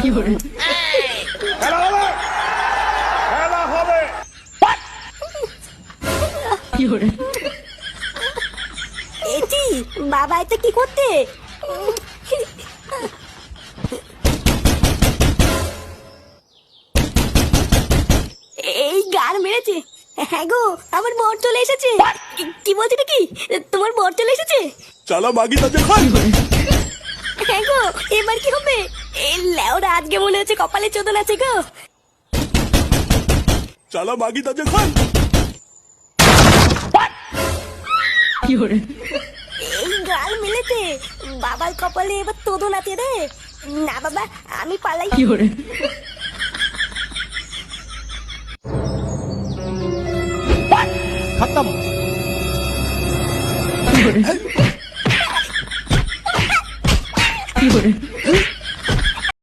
খেলা হবে, খেলা হবে। এটি বাবা এটা কি করতে? এই গার মেরেছে। হ্যাঁ গো, আমার বর চলে এসেছে। কি বলছি নাকি, তোমার বর চলে এসেছে? চলো মাগি তাজে খান। হ্যাঁ গো, এবার কি হবে? এই লেওরা আজকে মনে হচ্ছে কপালে চোদন আছে গো। চলো মাগি তাজে খান। এই গাল মেলেছে, বাবার কপালে এবার তোদন আছে রে। না বাবা, আমি পালাই। खत्म।